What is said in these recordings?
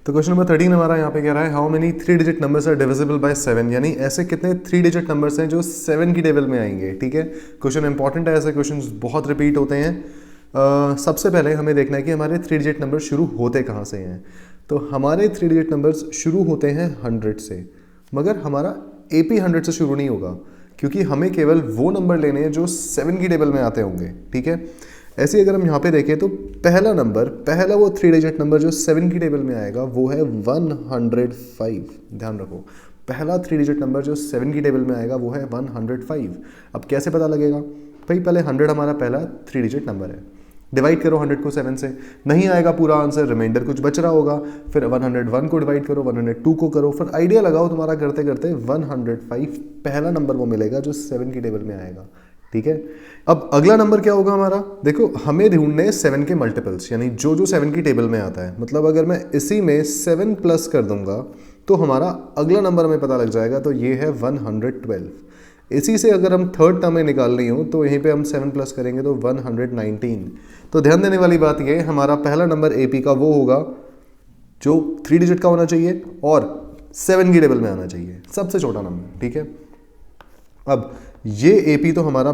तो question number 13 हमारा यहाँ पे कह रहा है how many 3 digit numbers are divisible by 7, यानी ऐसे कितने 3 डिजिट नंबर्स हैं जो 7 की टेबल में आएंगे। ठीक है, क्वेश्चन इंपॉर्टेंट है, ऐसे क्वेश्चन बहुत रिपीट होते हैं। सबसे पहले हमें देखना है कि हमारे 3 डिजिट नंबर शुरू होते कहाँ से हैं। तो हमारे 3 डिजिट नंबर्स शुरू होते हैं 100 से, मगर हमारा AP 100 से शुरू नहीं होगा, क्योंकि हमें केवल वो नंबर लेने हैं जो 7 की टेबल में आते होंगे। ठीक है, ऐसे अगर हम यहाँ पे देखें तो पहला वो 3 डिजिट नंबर जो 7 की टेबल में आएगा वो है 105। ध्यान रखो, पहला 3 डिजिट नंबर जो 7 की टेबल में आएगा वो है 105। अब कैसे पता लगेगा भाई? पहले 100 हमारा पहला 3 डिजिट नंबर है, डिवाइड करो 100 को 7 से, नहीं आएगा पूरा आंसर, रिमाइंडर कुछ बच रहा होगा, फिर 101 को डिवाइड करो, 102 को करो, फिर आइडिया लगाओ, तुम्हारा करते करते 105 पहला नंबर वो मिलेगा जो 7 की टेबल में आएगा। ठीक है, अब अगला नंबर क्या होगा हमारा? देखो, हमें ढूंढने 7 के मल्टीपल्स, यानी जो जो 7 की टेबल में आता है। मतलब अगर मैं इसी में 7 प्लस कर दूंगा तो हमारा अगला नंबर हमें पता लग जाएगा, तो ये है 112। इसी से अगर हम थर्ड टर्म में निकालनी हो तो यहीं पे हम 7 प्लस करेंगे तो 119। तो ध्यान देने वाली बात ये, हमारा पहला नंबर AP का वो होगा जो 3 डिजिट का होना चाहिए और 7 की टेबल में आना चाहिए, सबसे छोटा नंबर। ठीक है, अब ये AP तो हमारा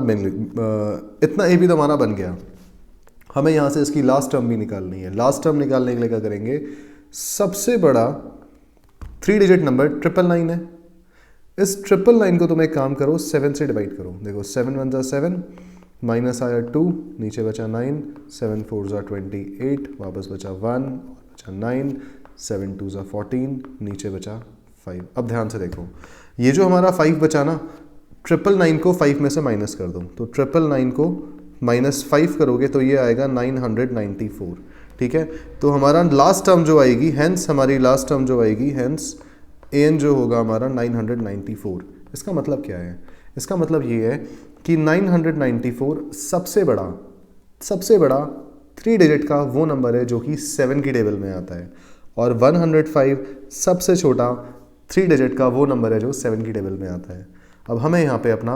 इतना AP तो हमारा बन गया। हमें यहाँ से इसकी लास्ट टर्म भी निकालनी है। लास्ट टर्म निकालने के लिए क्या करेंगे? सबसे बड़ा 3 डिजिट नंबर 999 है। इस 999 को तुम एक काम करो, 7 से डिवाइड करो। देखो 7 1 ज़ा 7, माइनस आया 2, नीचे बचा 9, 7 4 ज़ा 28, वापस बचा 1, बचा 9, 7 2 ज़ा 14, नीचे बचा 5। अब ध्यान से देखो, ये जो हमारा 5 बचा ना, 999 को 5 में से माइनस कर दो, तो 999 को -5 करोगे तो ये आएगा 994। ठीक है, तो हमारा लास्ट टर्म जो आएगी, हेंस हमारी लास्ट टर्म जो आएगी, हेंस AN जो होगा हमारा 994। इसका मतलब क्या है? इसका मतलब ये है कि 994 सबसे बड़ा 3 डिजिट का वो नंबर है जो कि 7 की टेबल में आता है, और 105 सबसे छोटा 3 डिजिट का वो नंबर है जो 7 की टेबल में आता है। अब हमें यहाँ पे अपना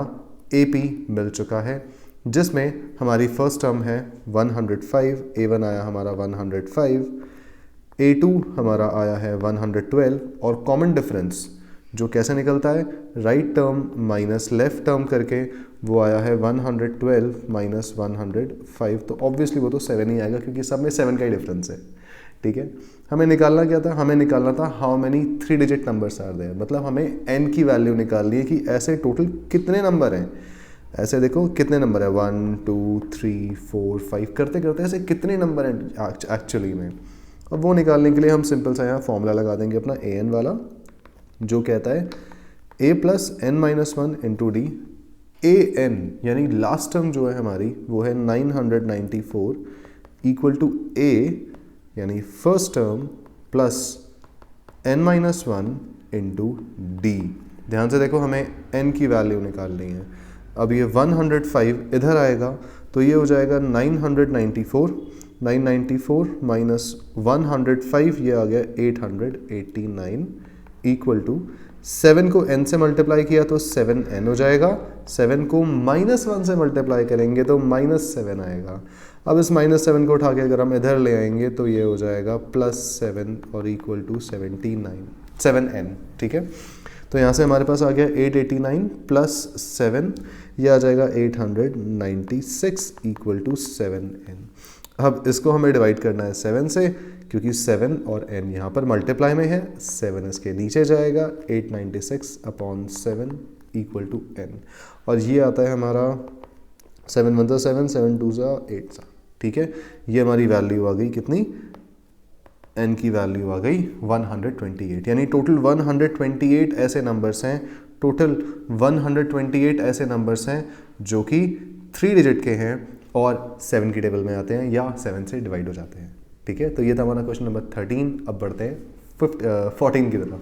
AP मिल चुका है, जिसमें हमारी फर्स्ट टर्म है 105, A1 आया हमारा 105, A2 हमारा आया है 112, और कॉमन डिफरेंस जो कैसे निकलता है, right term minus left term करके, वो आया है 112 माइनस 105। तो ऑब्वियसली वो तो 7 ही आएगा, क्योंकि सब में 7 का ही डिफरेंस है। ठीक है, हमें निकालना क्या था? हमें निकालना था how many 3 digit numbers are there. मतलब हमें n की वैल्यू निकालनी है कि ऐसे टोटल कितने नंबर हैं। ऐसे देखो कितने नंबर है, 1 2 3 4 5 करते करते ऐसे कितने नंबर हैं एक्चुअली में। अब वो निकालने के लिए हम सिंपल सा यहाँ फॉर्मूला लगा देंगे अपना AN वाला, जो कहता है A plus n-1 into D। AN यानी लास्ट टर्म जो है हमारी वो है 994 इक्वल टू A यानी first term plus n-1 into D। ध्यान से देखो, हमें n की वैल्यू निकालनी है। अब ये 105 इधर आएगा तो ये हो जाएगा 994 माइनस 105, ये आ गया 889 इक्वल टू 7 को n से मल्टीप्लाई किया तो 7n हो जाएगा, 7 को -1 से मल्टीप्लाई करेंगे तो -7 आएगा। अब इस -7 को उठा के अगर हम इधर ले आएंगे तो ये हो जाएगा +7 और इक्वल टू 7n। ठीक है, तो यहाँ से हमारे पास आ गया 889 प्लस 7, ये आ जाएगा 896 इक्वल टू 7n। अब इसको हमें डिवाइड करना है 7 से, क्योंकि 7 और n यहाँ पर मल्टीप्लाई में है, 7 इसके नीचे जाएगा, 896 अपॉन 7 इक्वल टू n, और ये आता है हमारा 7 1 ज़ा 7, 7 2 ज़ा 8 ज़ा। ठीक है, ये हमारी वैल्यू आ गई कितनी? n की वैल्यू आ गई 128, यानी टोटल 128 ऐसे नंबर्स हैं, टोटल 128 ऐसे नंबर्स हैं जो कि 3 डिजिट के हैं और 7 की टेबल में आते हैं या 7 से डिवाइड हो जाते हैं। ठीक है, तो ये था हमारा क्वेश्चन नंबर 13। अब बढ़ते हैं 14 की तरफ।